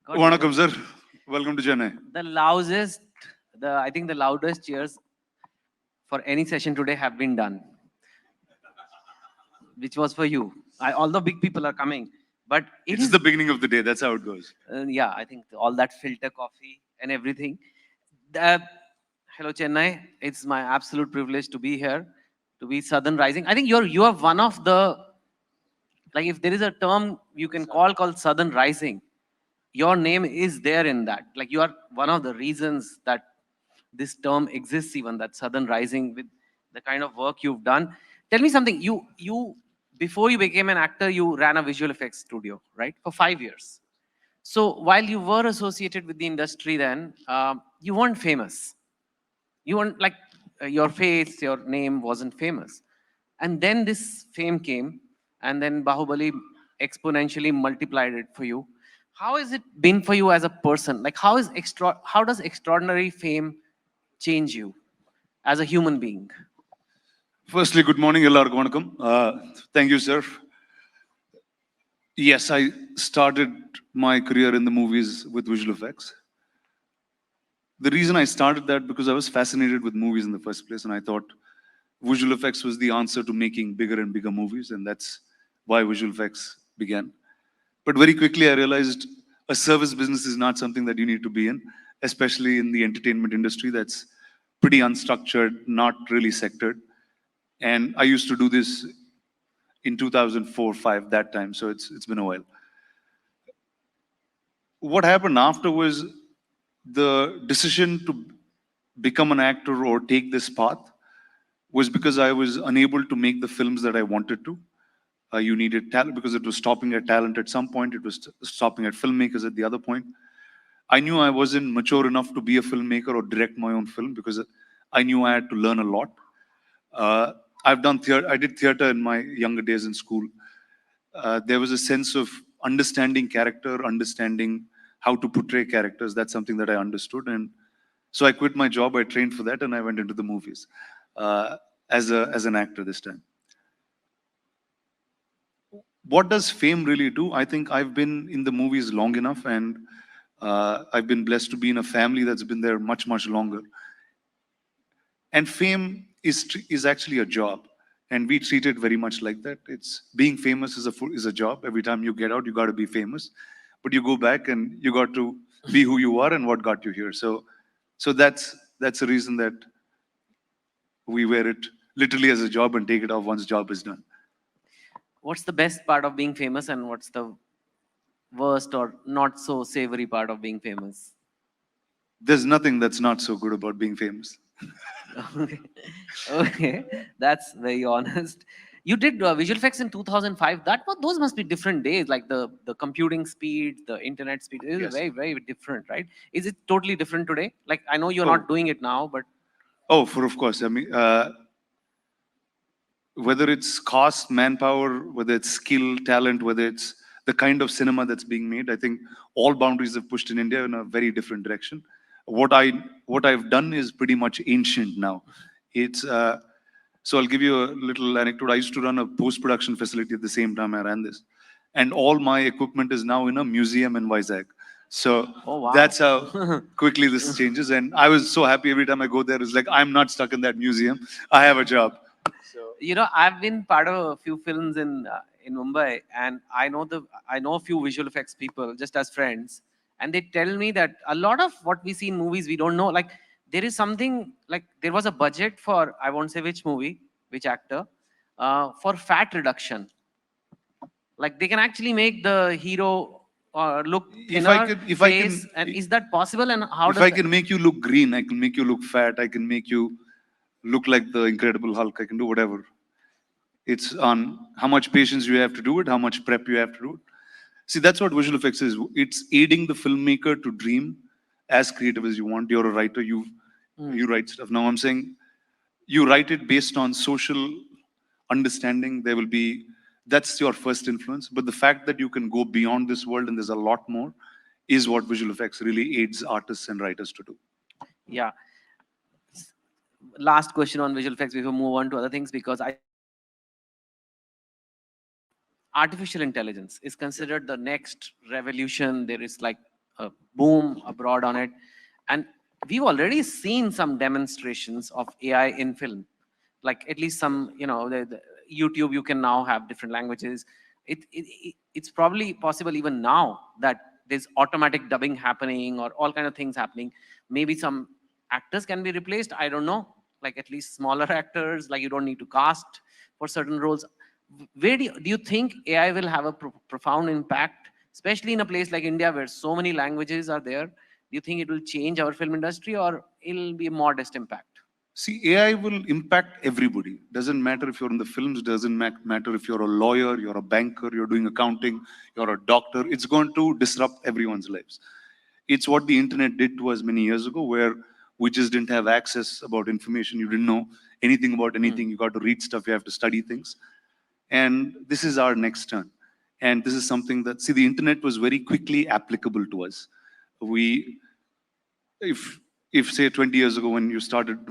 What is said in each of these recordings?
God, Vanakkam, sir. Welcome to Chennai. the loudest, I think the loudest cheers for any session today have been done, which was for you. Although big people are coming, but it It's is, the beginning of the day. That's how it goes. yeah, I think all that filter coffee and everything. Uh, Hello, Chennai. It's my absolute privilege to be here, to be Southern Rising. I think you are one of the, like, if there is a term you can called Southern Rising, your name is there in that. Like, you are one of the reasons that this term exists, even that Southern Rising, with the kind of work you've done. Tell me something. You before you became an actor, you ran a visual effects studio, right, for 5 years. So while you were associated with the industry, then you weren't famous. You weren't like your face, your name wasn't famous. And then this fame came, and then Bahubali exponentially multiplied it for you. How has it been for you as a person? Like, how does extraordinary fame change you as a human being? Firstly, good morning, ellarku vanakkam. Thank you, sir. Yes, I started my career in the movies with visual effects. The reason I started that because I was fascinated with movies in the first place, and I thought visual effects was the answer to making bigger and bigger movies, and that's why visual effects began. But very quickly, I realized a service business is not something that you need to be in, especially in the entertainment industry that's pretty unstructured, not really sectored. And I used to do this in 2004-5 that time, so it's been a while. What happened after was the decision to become an actor or take this path was because I was unable to make the films that I wanted to. You needed talent because it was stopping at talent at some point. It was stopping at filmmakers at the other point. I knew I wasn't mature enough to be a filmmaker or direct my own film because I knew I had to learn a lot. Uh, I've done theater. I did theater in my younger days in school. There was a sense of understanding character, understanding how to portray characters. That's something that I understood, and so I quit my job. I trained for that, and I went into the movies uh, as an actor this time. What does fame really do? I think I've been in the movies long enough, and I've been blessed to be in a family that's been there much longer. And fame is actually a job, and we treat it very much like that. It's being famous is a job. Every time you get out, you got to be famous, but you go back and you got to be who you are and what got you here. So that's the reason that we wear it literally as a job and take it off once job is done. What's the best part of being famous, and what's the worst or not so savory part of being famous? There's nothing that's not so good about being famous. Okay, okay, that's very honest. You did visual effects in 2005. Those must be different days. Like the computing speed, the internet speed is Yes. very different, right? Is it totally different today? Like, I know you're Oh, not doing it now, but oh, for of course. I mean, whether it's cost, manpower, whether it's skill, talent, whether it's the kind of cinema that's being made, I think all boundaries have pushed in India in a very different direction. What I what I've done is pretty much ancient now. It's so I'll give you a little anecdote. I used to run a post-production facility at the same time I ran this, and all my equipment is now in a museum in Vizag. So oh wow. that's how quickly this changes. And I was so happy every time I go there. It's like I'm not stuck in that museum. I have a job. So You know, I've been part of a few films in Mumbai, and I know a few visual effects people just as friends, and they tell me that a lot of what we see in movies we don't know. Like, there is something, like, there was a budget for, I won't say which movie, which actor, for fat reduction. Like, they can actually make the hero look if I thinner could, if I can, face, and is that possible? And how if does I that? can make you look green, I can make you look fat. I can make you look like the Incredible Hulk. I can do whatever. It's on how much patience you have to do it, how much prep you have to do it. See, that's what visual effects is. It's aiding the filmmaker to dream as creative as you want. You're a writer. You write stuff. Now I'm saying you write it based on social understanding. There will be that's your first influence. But the fact that you can go beyond this world and there's a lot more is what visual effects really aids artists and writers to do. Yeah. Last question on visual effects before we move on to other things, because I artificial intelligence is considered the next revolution. There is, like, a boom abroad on it. And we've already seen some demonstrations of AI in film, like at least some, the YouTube, you can now have different languages. It's probably possible even now that there's automatic dubbing happening or all kind of things happening. Maybe some actors can be replaced, I don't know, like at least smaller actors, like you don't need to cast for certain roles. Where do you think AI will have a profound impact, especially in a place like India where so many languages are there? Do you think it will change our film industry, or it'll be a modest impact? See, AI will impact everybody. Doesn't matter if you're in the films, doesn't matter if you're a lawyer, you're a banker, you're doing accounting, you're a doctor. It's going to disrupt everyone's lives. It's what the internet did to us many years ago, where we just didn't have access about information. You didn't know anything about anything. You got to read stuff, you have to study things. And this is our next turn. And this is something that, see, the internet was very quickly applicable to us. We, if say 20 years ago when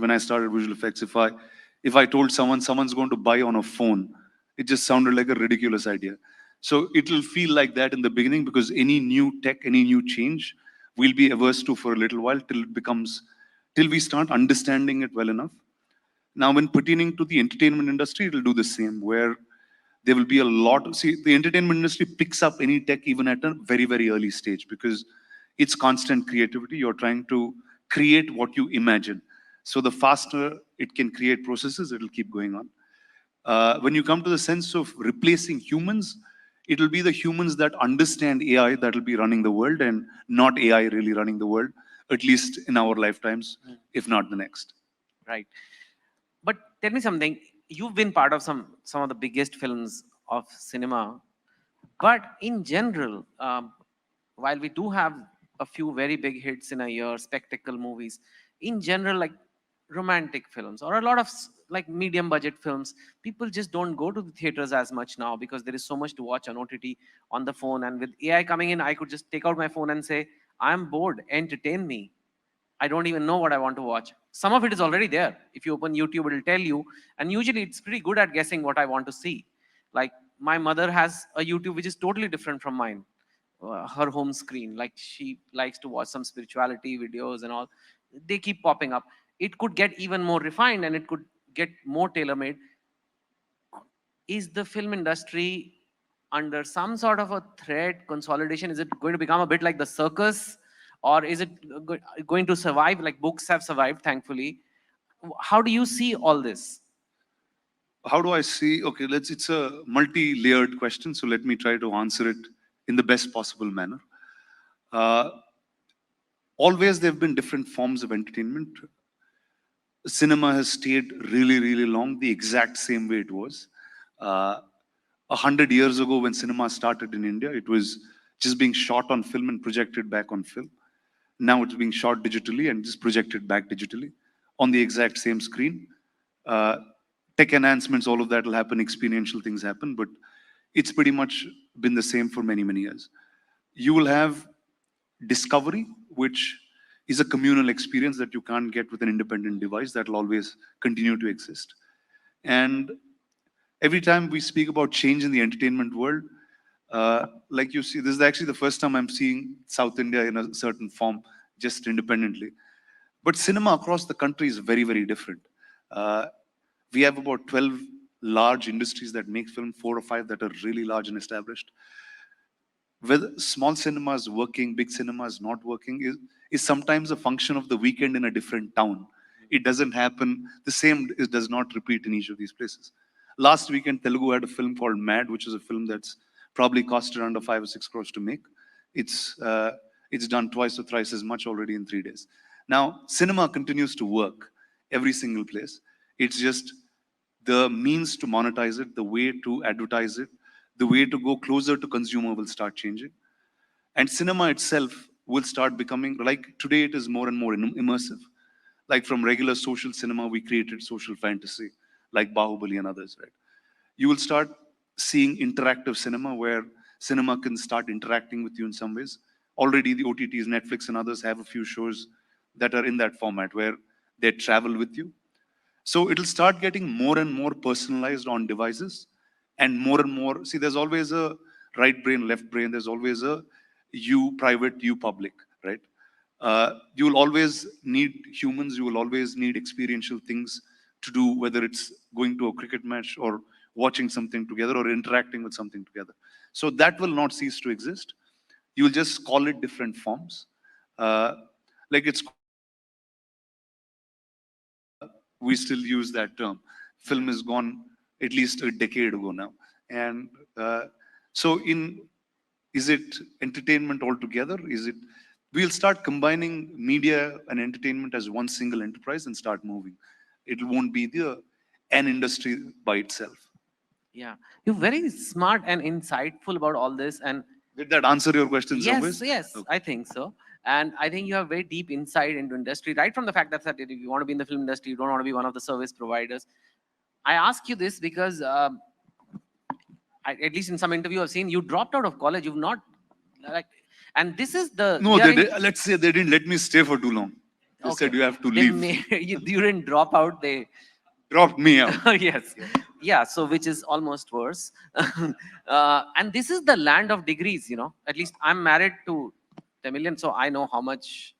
I started visual effects, if I told someone's going to buy on a phone, it just sounded like a ridiculous idea. So it'll feel like that in the beginning, because any new tech, any new change, we'll be averse to for a little while till we start understanding it well enough. Now, when pertaining to the entertainment industry, it'll do the same, where there will be a lot. See, the entertainment industry picks up any tech even at a very, very early stage, because it's constant creativity. You're trying to create what you imagine. So the faster it can create processes, it'll keep going on. When you come to the sense of replacing humans, it'll be the humans that understand AI that'll be running the world, and not AI really running the world, at least in our lifetimes, if not the next. Right. But tell me something. You've been part of some of the biggest films of cinema, but in general, while we do have a few very big hits in a year, spectacle movies, in general, like romantic films or a lot of like medium budget films, people just don't go to the theaters as much now because there is so much to watch on OTT on the phone. And with AI coming in, I could just take out my phone and say, I'm bored, entertain me. I don't even know what I want to watch. Some of it is already there. If you open YouTube, it'll tell you. And usually it's pretty good at guessing what I want to see. Like my mother has a YouTube which is totally different from mine, her home screen. Like she likes to watch some spirituality videos and all. They keep popping up. It could get even more refined and it could get more tailor made. Is the film industry under some sort of a threat, consolidation? Is it going to become a bit like the circus, or is it going to survive like books have survived, thankfully? How do you see all this? How do I see? Okay, it's a multi-layered question, so let me try to answer it in the best possible manner. Uh, Always there have been different forms of entertainment. Cinema has stayed really, really long, the exact same way it was. 100 years ago, when cinema started in India, it was just being shot on film and projected back on film. Now it's being shot digitally and just projected back digitally on the exact same screen. Uh, Tech enhancements, all of that will happen, experiential things happen, but it's pretty much been the same for many, many years. You will have discovery, which is a communal experience that you can't get with an independent device. That will always continue to exist. And every time we speak about change in the entertainment world, like you see, this is actually the first time I'm seeing South India in a certain form, just independently. But cinema across the country is very, very different. Uh, we have about 12 large industries that make film, 4 or 5 that are really large and established. Whether small cinemas working, big cinemas not working is sometimes a function of the weekend in a different town. It doesn't happen, the same it does not repeat in each of these places. Last weekend, Telugu had a film called Mad, which is a film that's probably costed under 5 or 6 crores to make. It's done twice or thrice as much already in 3 days. Now, cinema continues to work every single place. It's just the means to monetize it, the way to advertise it, the way to go closer to consumer will start changing. And cinema itself will start becoming, like today it is more and more immersive. Like from regular social cinema, we created social fantasy, like Bahubali and others, right? You will start seeing interactive cinema where cinema can start interacting with you in some ways. Already the OTTs, Netflix and others have a few shows that are in that format where they travel with you. So it'll start getting more and more personalized on devices, and more, see, there's always a right brain, left brain. There's always a, you private, you public, right? You will always need humans, you will always need experiential things to do, whether it's going to a cricket match or watching something together or interacting with something together. So that will not cease to exist. You'll just call it different forms. Uh, like it's called film today, we still use that term. Film is gone at least a decade ago now. And so in is it entertainment altogether? Is it we'll start combining media and entertainment as one single enterprise and start moving. It won't be the an industry by itself. Yeah, you're very smart and insightful about all this. And Did that answer your question in some yes, ways? yes, Okay. I think so. And I think you have very deep insight into industry, right from the fact that if you want to be in the film industry, you don't want to be one of the service providers. I ask you this because, at least in some interview I've seen, you dropped out of college. You've not, like, and this is the No, we are they in. did, let's say they didn't let me stay for too long. They said Okay, you have to they leave. may you didn't drop out. They Dropped me out. yes, Yeah. yeah. So which is almost worse. And this is the land of degrees. At least I'm married to Tamilian, so I know how much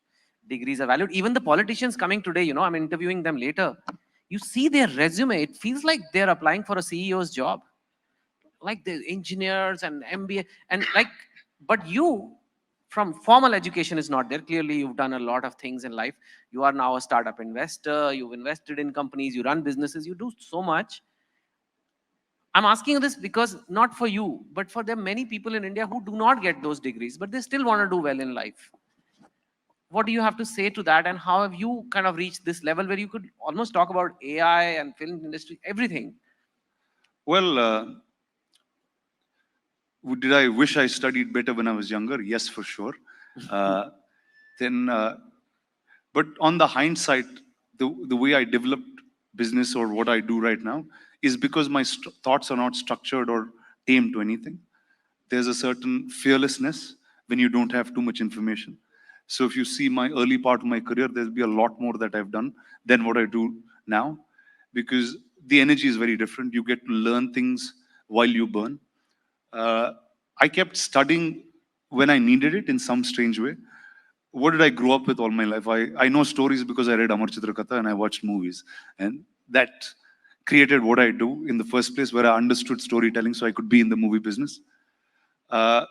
degrees are valued. Even the politicians coming today, I'm interviewing them later. You see their resume, it feels like they're applying for a CEO's job, like the engineers and MBA and like, but you from formal education is not there. Clearly, you've done a lot of things in life. You are now a startup investor. You've invested in companies. You run businesses. You do so much. I'm asking you this because not for you, but for the many people in India who do not get those degrees, but they still want to do well in life. What do you have to say to that, and how have you kind of reached this level where you could almost talk about AI and film industry, everything? Well, did I wish I studied better when I was younger? Yes, for sure. Uh, then, but on the hindsight, the way I developed business or what I do right now is because my thoughts are not structured or tamed to anything. There's a certain fearlessness when you don't have too much information. So if you see my early part of my career, there'll be a lot more that I've done than what I do now, because the energy is very different. You get to learn things while you burn. Uh, I kept studying when I needed it in some strange way. What did I grow up with all my life? I know stories because I read Amar Chitrakatha and I watched movies. And that created what I do in the first place, where I understood storytelling so I could be in the movie business. Uh,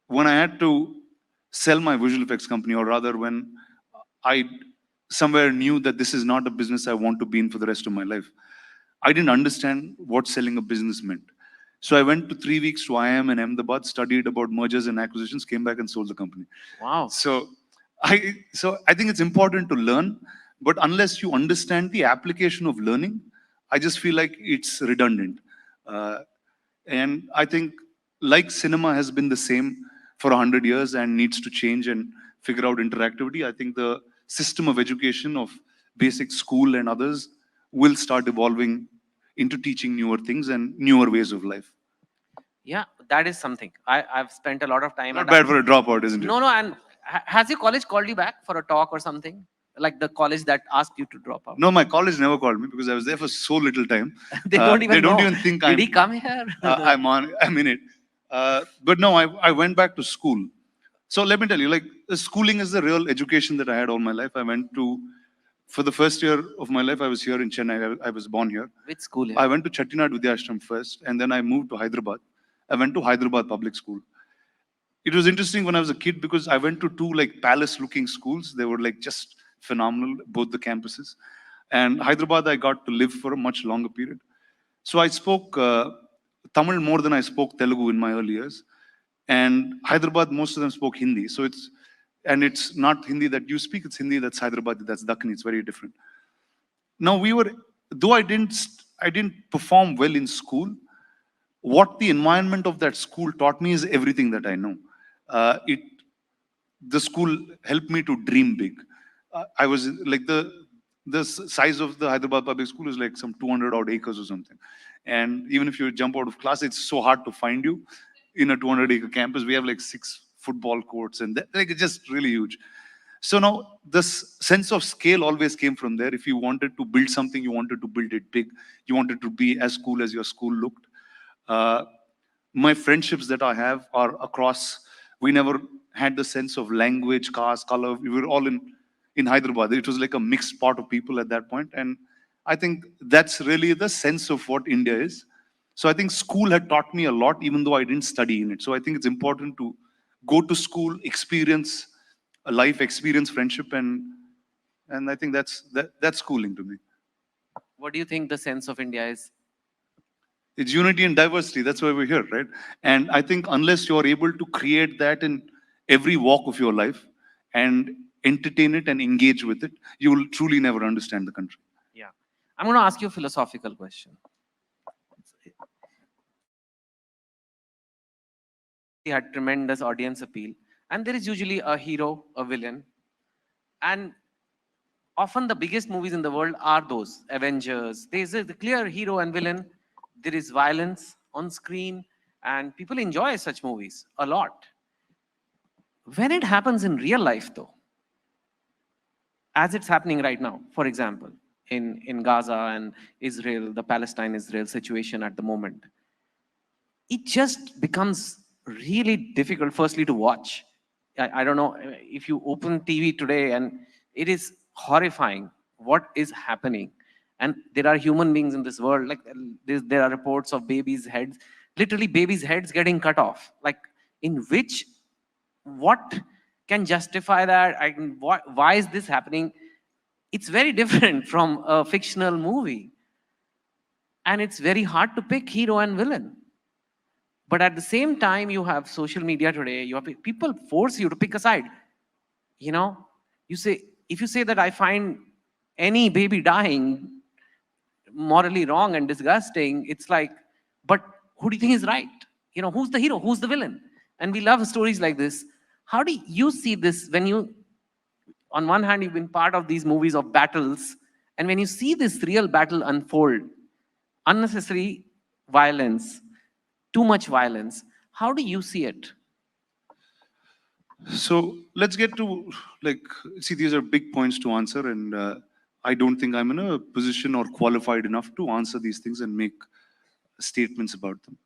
when I had to sell my visual effects company, or rather when I somewhere knew that this is not a business I want to be in for the rest of my life, I didn't understand what selling a business meant. So I went to 3 weeks to IIM in Ahmedabad, studied about mergers and acquisitions, came back and sold the company. Wow. So I think it's important to learn, but unless you understand the application of learning, I just feel like it's redundant. Uh, and I think like cinema has been the same for 100 years and needs to change and figure out interactivity, I think the system of education of basic school and others will start evolving into teaching newer things and newer ways of life. Yeah, that is something. I've spent a lot of time, Not and bad for a dropout, isn't it? no, no. And has your college called you back for a talk or something? Like the college that asked you to drop out? No, my college never called me because I was there for so little time. They don't They even don't know. even think Did he come here? I'm in it. But no, I went back to school. So let me tell you, like, schooling is the real education that I had all my life. I went to, for the first year of my life, I was here in Chennai. I was born here. Which school here? I went to Chettinad Vidyashram first, and then I moved to Hyderabad. I went to Hyderabad Public School. It was interesting when I was a kid because I went to two like palace looking schools. They were like just phenomenal, both the campuses. And Hyderabad, I got to live for a much longer period. So I spoke Tamil more than I spoke Telugu in my early years. And Hyderabad, most of them spoke Hindi. And it's not Hindi that you speak, it's Hindi that's Hyderabadi, that's Dakkani, it's very different. Now though I didn't perform well in school, what the environment of that school taught me is everything that I know. It the school helped me to dream big. I was like the size of the Hyderabad public school is like some 200 odd acres or something. And even if you jump out of class, it's so hard to find you in a 200-acre campus. We have like 6 football courts, and like it's just really huge. So now this sense of scale always came from there. If you wanted to build something, you wanted to build it big. You wanted to be as cool as your school looked. Uh, my friendships that I have are across We never had the sense of language, caste, color. We were all in Hyderabad. It was like a mixed pot of people at that point. And I think that's really the sense of what India is. So I think school had taught me a lot, even though I didn't study in it. So I think it's important to go to school, experience a life, experience friendship, and I think that's schooling to me. What do you think the sense of India is? It's unity and diversity. That's why we're here, right? And I think unless you're able to create that in every walk of your life and entertain it and engage with it, you will truly never understand the country. Yeah. I'm going to ask you a philosophical question. It had tremendous audience appeal, and there is usually a hero, a villain, and often the biggest movies in the world are those Avengers. There's a clear hero and villain. There is violence on screen, and people enjoy such movies a lot. When it happens in real life, though, as it's happening right now, for example, in Gaza and Israel, the Palestine-Israel situation at the moment, it just becomes really difficult, firstly, to watch. I don't know if you open TV today, and it is horrifying what is happening. And there are human beings in this world, like there are reports of babies' heads, literally babies' heads getting cut off. Like, in which, what can justify that? Why is this happening? It's very different from a fictional movie. And it's very hard to pick hero and villain. But at the same time, you have social media today, you have people force you to pick a side. You know, you say, if you say that I find any baby dying morally wrong and disgusting, it's like, but who do you think is right? You know, who's the hero? Who's the villain? And we love stories like this. How do you see this when you, on one hand, you've been part of these movies of battles, and when you see this real battle unfold, unnecessary violence, too much violence, how do you see it? So let's get to, like, see, these are big points to answer, and I don't think I'm in a position or qualified enough to answer these things and make statements about them.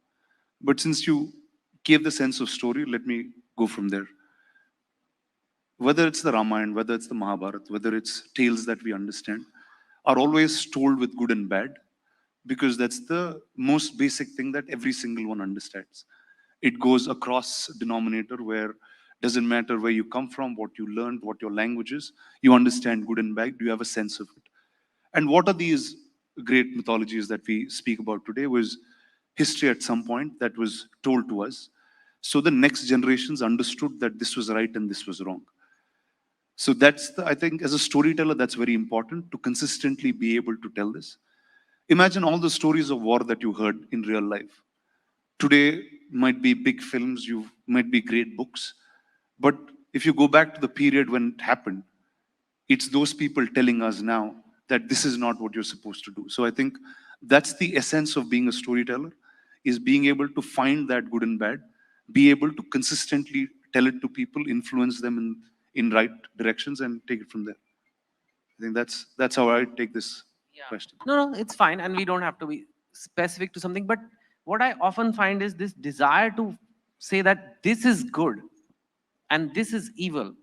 But since you gave the sense of story, let me go from there. Whether it's the Ramayana, whether it's the Mahabharata, whether it's tales that we understand, are always told with good and bad, because that's the most basic thing that every single one understands. It goes across denominator where doesn't matter where you come from, what you learned, what your language is, you understand good and bad, you have a sense of it. And what are these great mythologies that we speak about today was history at some point that was told to us. So the next generations understood that this was right and this was wrong. So that's the, I think as a storyteller, that's very important to consistently be able to tell this. Imagine all the stories of war that you heard in real life. Today might be big films, you might be great books, but if you go back to the period when it happened, it's those people telling us now that this is not what you're supposed to do. So I think that's the essence of being a storyteller, is being able to find that good and bad, be able to consistently tell it to people, influence them in right directions, and take it from there. I think that's how I take this Yeah. question. No, no, it's fine. And we don't have to be specific to something. But what I often find is this desire to say that this is good and this is evil.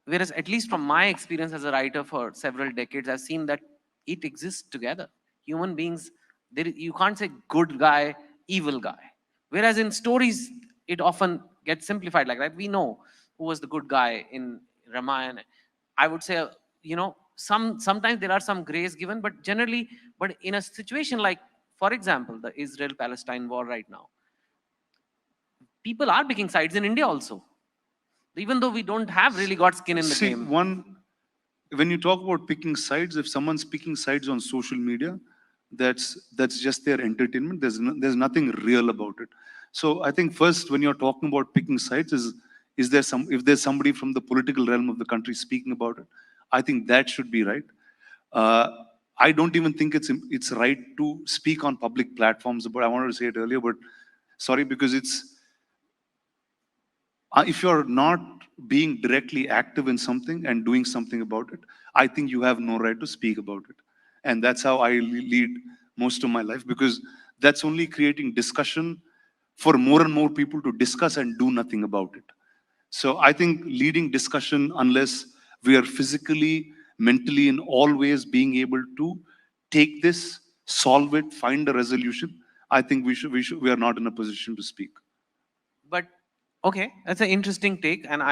Whereas, at least from my experience as a writer for several decades, I've seen that it exists together. Human beings, you can't say good guy, evil guy. Whereas in stories, it often gets simplified like that. We know who was the good guy in Ramayana. I would say, sometimes there are some grace given, but generally, but in a situation like, for example, the Israel-Palestine war right now, people are picking sides in India also, even though we don't have really got skin in the See, game. when you talk about picking sides, if someone's picking sides on social media, that's just their entertainment. There's nothing real about it. So I think first, when you're talking about picking sides, is there some, if there's somebody from the political realm of the country speaking about it, I think that should be right. Uh, I don't even think it's right to speak on public platforms about. I wanted to say it earlier, but sorry, because it's if you're not being directly active in something and doing something about it, I think you have no right to speak about it. And that's how I lead most of my life, because that's only creating discussion for more and more people to discuss and do nothing about it. So I think leading discussion, unless we are physically, mentally, in all ways being able to take this, solve it, find a resolution, I think we are not in a position to speak. But okay, that's an interesting take, and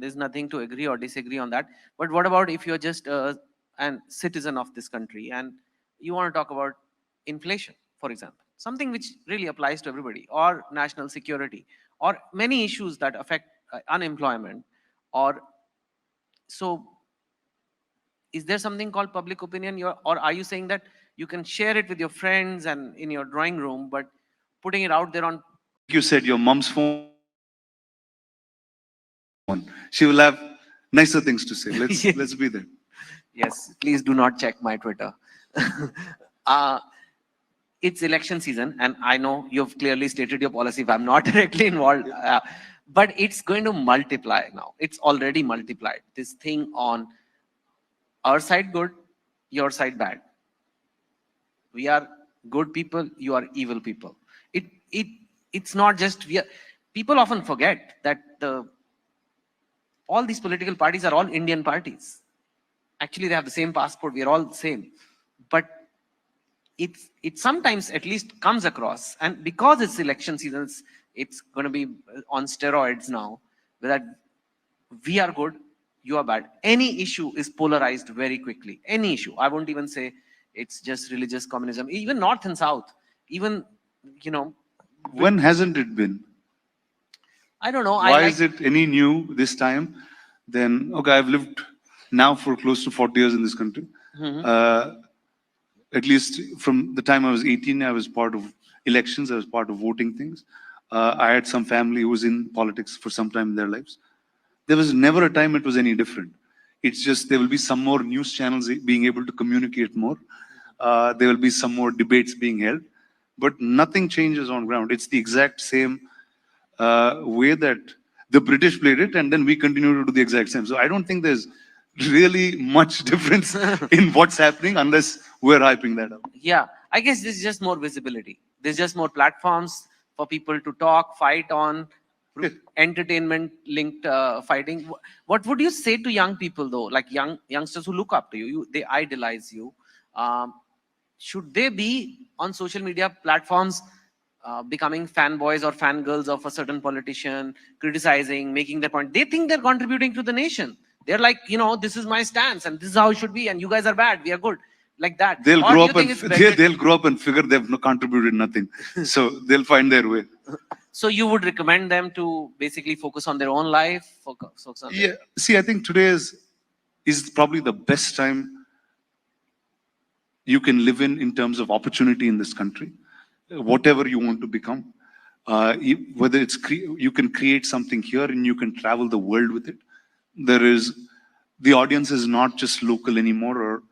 there's nothing to agree or disagree on that. But what about if you're just an citizen of this country and you want to talk about inflation, for example, something which really applies to everybody, or national security, or many issues that affect unemployment, or so. Is there something called public opinion? Or are you saying that you can share it with your friends and in your drawing room, but putting it out there on? Like you said, your mom's phone. She will have nicer things to say. Let's be there. Yes, please do not check my Twitter. uh, it's election season, and I know you've clearly stated your policy. If I'm not directly involved, but it's going to multiply now. It's already multiplied. This thing on our side good, your side bad. We are good people, you are evil people. It it's not just we are, people often forget that all these political parties are all Indian parties. Actually, they have the same passport, we are all the same. But it sometimes at least comes across, and because it's election seasons, it's going to be on steroids now, that we are good, you are bad. Any issue is polarized very quickly. Any issue. I won't even say it's just religious communism. Even North and South. Even, you know, When hasn't it been? I don't know. Why is it any new this time? Then, okay, I've lived now for close to 40 years in this country. At least from the time I was 18, I was part of elections, I was part of voting things. I had some family who was in politics for some time in their lives. There was never a time it was any different. It's just there will be some more news channels being able to communicate more. There will be some more debates being held, but nothing changes on ground. It's the exact same way that the British played it, and then we continue to do the exact same. So I don't think there's really much difference in what's happening unless we're hyping that up. Yeah, I guess this is just more visibility. There's just more platforms for people to talk, fight on, entertainment linked fighting. What would you say to young people though, like youngsters who look up to you, they idolize you? Um, should they be on social media platforms becoming fanboys or fangirls of a certain politician, criticizing, making their point? They think they're contributing to the nation. They're like, this is my stance and this is how it should be, and you guys are bad, we are good, like that. They'll Or grow do you up think and it's better? they'll grow up and figure they've no contributed nothing, so they'll find their way. So you would recommend them to basically focus on their own life, focus on Yeah. See, I think today is probably the best time you can live in terms of opportunity in this country. Whatever you want to become, whether you can create something here and you can travel the world with it. There is the audience is not just local anymore. Or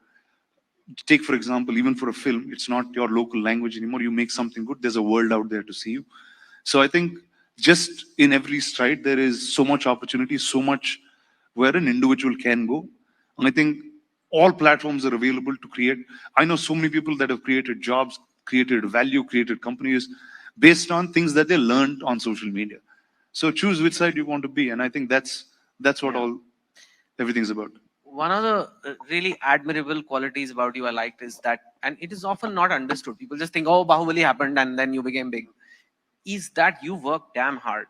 take for example, even for a film, it's not your local language anymore. You make something good, there's a world out there to see you. So I think just in every stride there is so much opportunity, so much where an individual can go. And I think all platforms are available to create. I know so many people that have created jobs, created value, created companies based on things that they learned on social media. So choose which side you want to be, and I think that's what all everything's about. One of the really admirable qualities about you I liked is that, and it is often not understood. People just think, oh, Bahubali happened and then you became big. Is that you work damn hard.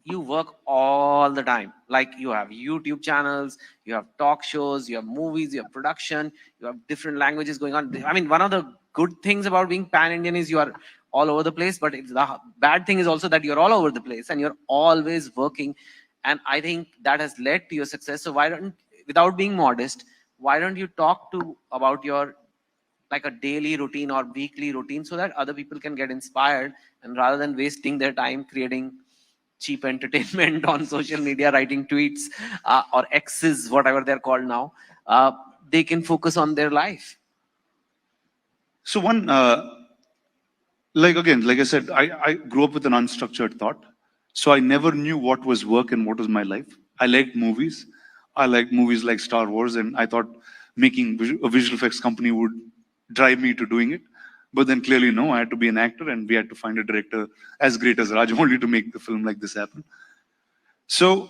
You work all the time. Like you have YouTube channels, you have talk shows, you have movies, you have production, you have different languages going on. I mean, one of the good things about being pan-Indian is you are all over the place, but the bad thing is also that you're all over the place and you're always working. And I think that has led to your success. So why don't, without being modest, why don't you talk to about your like a daily routine or weekly routine so that other people can get inspired, and rather than wasting their time creating cheap entertainment on social media, writing tweets or X's, whatever they're called now, they can focus on their life. So one, like again, like I said, I grew up with an unstructured thought. So I never knew what was work and what was my life. I liked movies. I liked movies like Star Wars, and I thought making a visual effects company would drive me to doing it. But then clearly, no, I had to be an actor, and we had to find a director as great as Rajamouli to make the film like this happen. So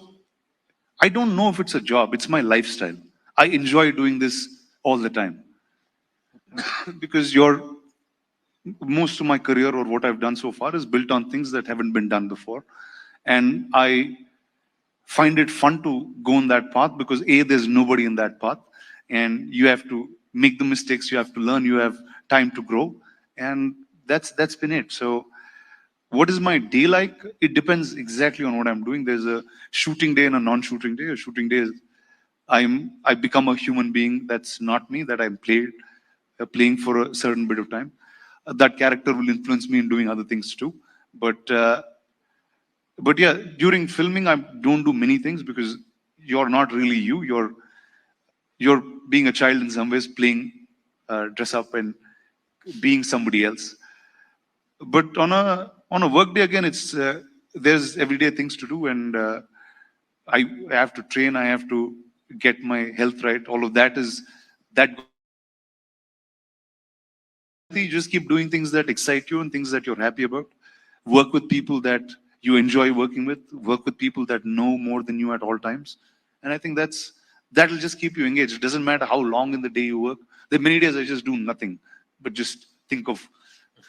I don't know if it's a job, it's my lifestyle. I enjoy doing this all the time because most of my career or what I've done so far is built on things that haven't been done before. And I find it fun to go on that path because A, there's nobody in that path. And you have to make the mistakes, you have to learn, you have time to grow. And that's been it. So what is my day like? It depends exactly on what I'm doing. There's a shooting day and a non-shooting day. A shooting day is I become a human being that's not me, that I'm playing for a certain bit of time. That character will influence me in doing other things too. But but yeah, during filming, I don't do many things because you're not really you. You're being a child in some ways, playing dress up and being somebody else. But on a work day again, it's there's everyday things to do, and I have to train. I have to get my health right. All of that is that goes into it. To stay healthy, you just keep doing things that excite you and things that you're happy about. Work with people that you enjoy working with. Work with people that know more than you at all times. And I think that'll just keep you engaged. It doesn't matter how long in the day you work. There are many days I just do nothing, but just think of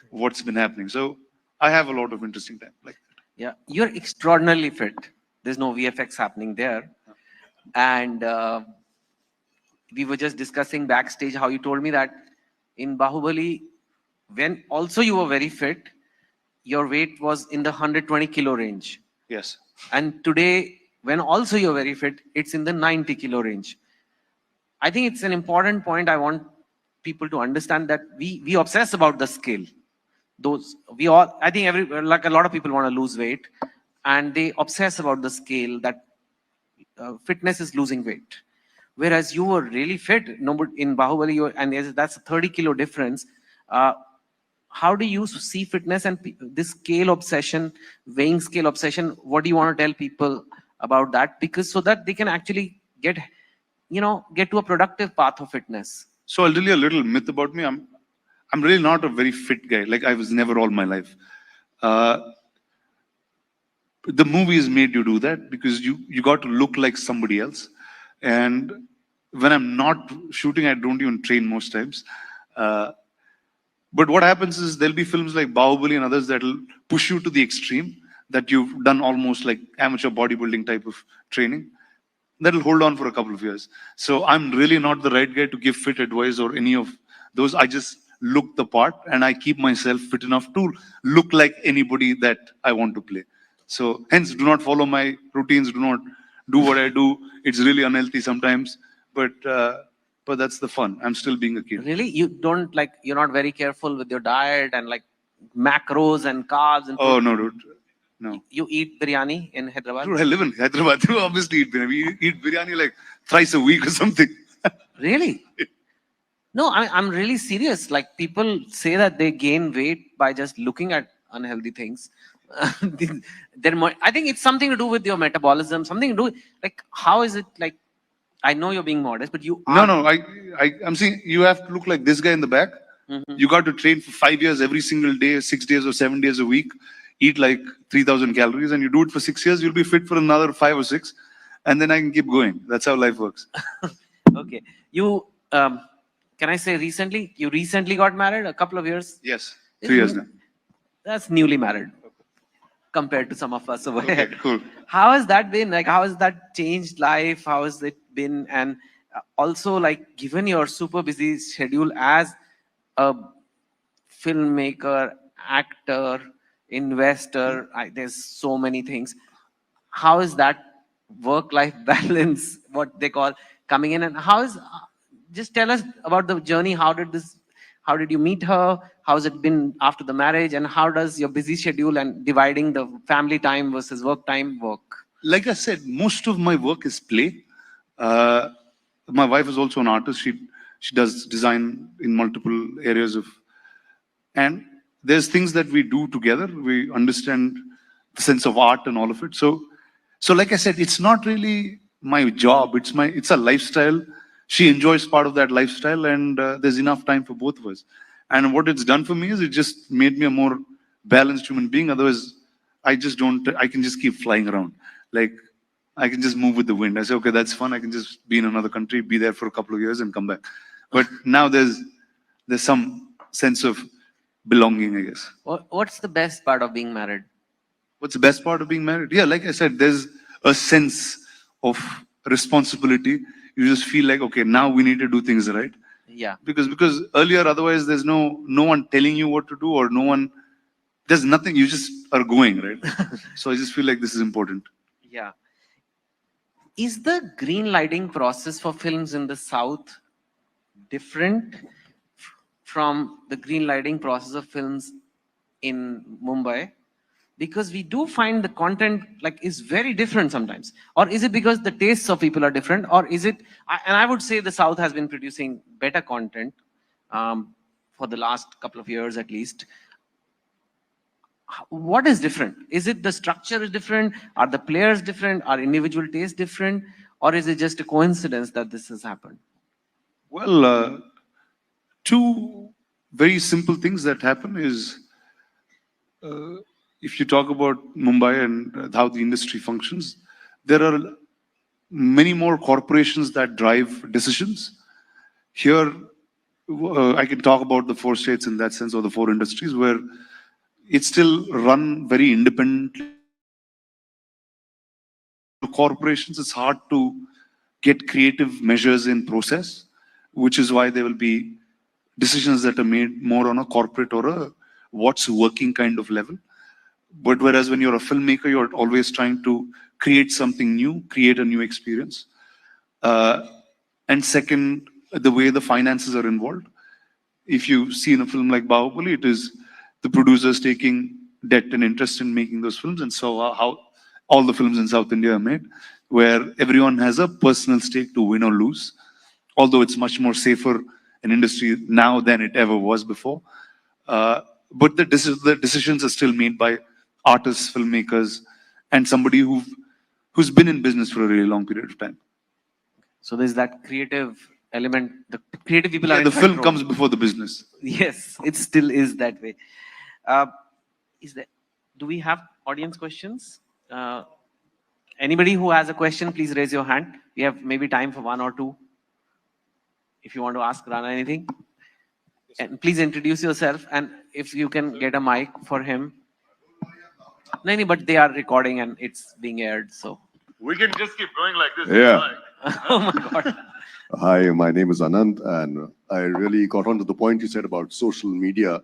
what's been happening. So I have a lot of interesting time like that. Yeah, you're extraordinarily fit. There's no VFX happening there. And we were just discussing backstage how you told me that in Bahubali, when also you were very fit, your weight was in the 120 kilo range. Yes. And today, when also you're very fit, it's in the 90 kilo range. I think it's an important point. I want people to understand that we obsess about the scale. Those we all, I think every like a lot of people want to lose weight, and they obsess about the scale that fitness is losing weight. Whereas you were really fit. No, but in Bahubali, and that's a 30 kilo difference. Uh, how do you see fitness and this scale obsession, weighing scale obsession? What do you want to tell people about that? Because so that they can actually get to a productive path of fitness. So I'll tell you a little myth about me. I'm really not a very fit guy. Like I was never all my life. Uh, the movies made you do that because you got to look like somebody else. And when I'm not shooting, I don't even train most times. Uh, but what happens is there'll be films like Bahubali and others that'll push you to the extreme, that you've done almost like amateur bodybuilding type of training. That'll hold on for a couple of years. So I'm really not the right guy to give fit advice or any of those. I just look the part and I keep myself fit enough to look like anybody that I want to play. So hence, do not follow my routines. Do not do what I do. It's really unhealthy sometimes, but that's the fun. I'm still being a kid. Really, you're not very careful with your diet and like macros and carbs and Oh no, dude. No. You eat biryani in Hyderabad? Dude, I live in Hyderabad. You obviously eat biryani. We eat biryani like thrice a week or something. Really? No, I'm really serious. Like people say that they gain weight by just looking at unhealthy things. I think it's something to do with your metabolism, something to do with, like, how is it like, I know you're being modest, but you No, are. no. I'm saying you have to look like this guy in the back. Mhm. You got to train for 5 years every single day, 6 days or 7 days a week, eat like 3,000 calories, and you do it for 6 years, you'll be fit for another 5 or 6, and then I can keep going. That's how life works. Okay. You, can I say recently? You recently got married, a couple of years? Yes, Is 3 years new- now. That's newly married compared to some of us over Okay, here. cool. How has that been? Like, how has that changed life? How has it been? And also, like, given your super busy schedule as a filmmaker, actor, investor, there's so many things. How is that work-life balance, what they call, coming in? And how is, just tell us about the journey. How did you meet her? How's it been after the marriage? And how does your busy schedule and dividing the family time versus work time work? Like I said, most of my work is play. Uh, my wife is also an artist. She does design in multiple areas of, and there's things that we do together. We understand the sense of art and all of it. So like I said, it's not really my job. It's a lifestyle. She enjoys part of that lifestyle, and there's enough time for both of us. And what it's done for me is it just made me a more balanced human being. Otherwise, I just don't. I can just keep flying around. Like I can just move with the wind. I say, okay, that's fun. I can just be in another country, be there for a couple of years and come back. But now there's some sense of belonging, I guess. What's the best part of being married? What's the best part of being married? Yeah, like I said, there's a sense of responsibility. You just feel like, okay, now we need to do things right. Yeah. Because earlier, otherwise, there's no one telling you what to do, or no one. There's nothing. You just are going, right? So I just feel like this is important. Yeah. Is the green lighting process for films in the South different from the green lighting process of films in Mumbai? Because we do find the content like is very different sometimes. Or is it because the tastes of people are different? Or is it, and I would say the South has been producing better content for the last couple of years at least. What is different? Is it the structure is different? Are the players different? Are individual tastes different? Or is it just a coincidence that this has happened? Well, two very simple things that happen is if you talk about Mumbai and how the industry functions, there are many more corporations that drive decisions. Here, I can talk about the four states in that sense, or the four industries, where it's still run very independently. The corporations, it's hard to get creative measures in process, which is why there will be decisions that are made more on a corporate or a what's working kind of level. But whereas when you're a filmmaker, you're always trying to create something new, create a new experience. And second, the way the finances are involved. If you see in a film like Bahubali, it is the producers taking debt and interest in making those films. And so how all the films in South India are made, where everyone has a personal stake to win or lose. Although it's much more safer an industry now than it ever was before. But the decisions are still made by artists, filmmakers, and somebody who's been in business for a really long period of time. So there's that creative element. The creative people Yeah, are in the film control. comes before the business. Yes, it still is that way. Is there? Do we have audience questions? Anybody who has a question, please raise your hand. We have maybe time for one or two. If you want to ask Rana anything, and please introduce yourself. And if you can get a mic for him. No, but they are recording and it's being aired, so. We can just keep going like this. Yeah. Oh my God. Hi, my name is Anand, and I really got onto the point you said about social media.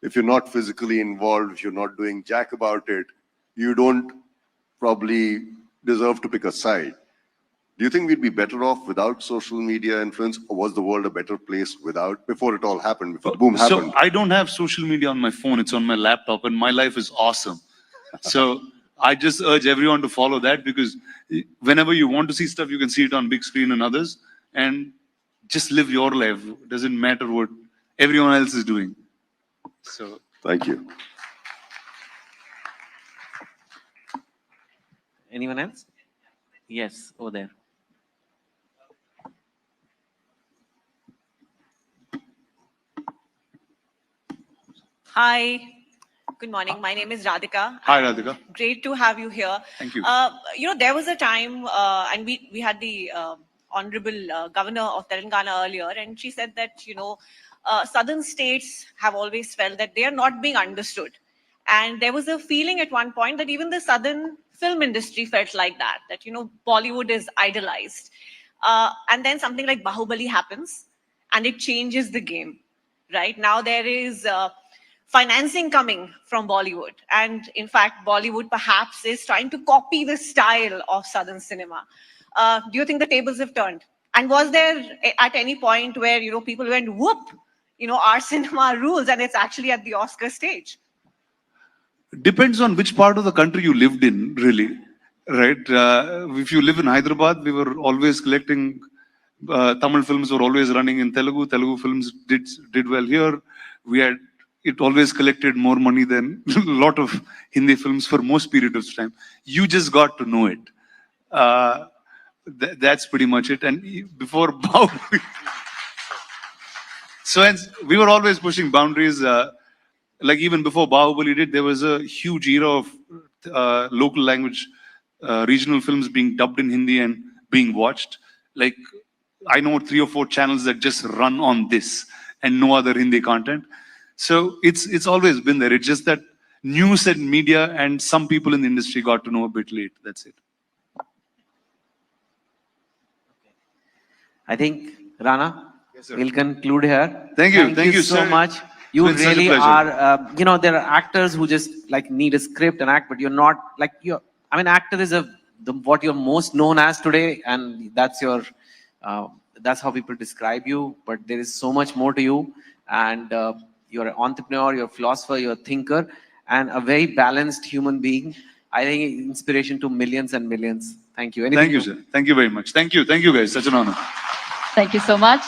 If you're not physically involved, if you're not doing jack about it, you don't probably deserve to pick a side. Do you think we'd be better off without social media influence, or was the world a better place without, before it all happened, before the boom happened? So I don't have social media on my phone, it's on my laptop, and my life is awesome. So I just urge everyone to follow that, because whenever you want to see stuff, you can see it on big screen and others, and just live your life. It doesn't matter what everyone else is doing. So Thank you. Anyone else? Yes, over there. Hi, good morning. My name is Radhika. Hi, Radhika. Great to have you here. Thank you. There was a time, and we had the honorable governor of Telangana earlier, and she said that southern states have always felt that they are not being understood, and there was a feeling at one point that even the southern film industry felt like that Bollywood is idolized, and then something like Bahubali happens, and it changes the game. Right now, there is financing coming from Bollywood. And in fact, Bollywood perhaps is trying to copy the style of Southern cinema. Do you think the tables have turned? And was there at any point where, people went, whoop, our cinema rules, and it's actually at the Oscar stage? Depends on which part of the country you lived in, really. Right? If you live in Hyderabad, we were always collecting Tamil films were always running in Telugu. Telugu films did well here. It always collected more money than a lot of Hindi films for most period of time. You just got to know it. That's pretty much it. And before Bahubali, so we were always pushing boundaries. Like even before Bahubali did, there was a huge era of local language regional films being dubbed in Hindi and being watched. Like, I know 3 or 4 channels that just run on this and no other Hindi content. So it's always been there. It's just that news and media and some people in the industry got to know a bit late. That's it. I think, Rana, Yes, sir. we'll conclude here. Thank you so sir. much. You It's been such a really pleasure. are, there are actors who just like need a script and act, but you're not like actor is what you're most known as today, and that's that's how people describe you. But there is so much more to you, and you're an entrepreneur, you're a philosopher, you're a thinker, and a very balanced human being. I think inspiration to millions and millions. Thank you. Anything Thank you, sir. Thank you very much. Thank you guys. Such an honor. Thank you so much.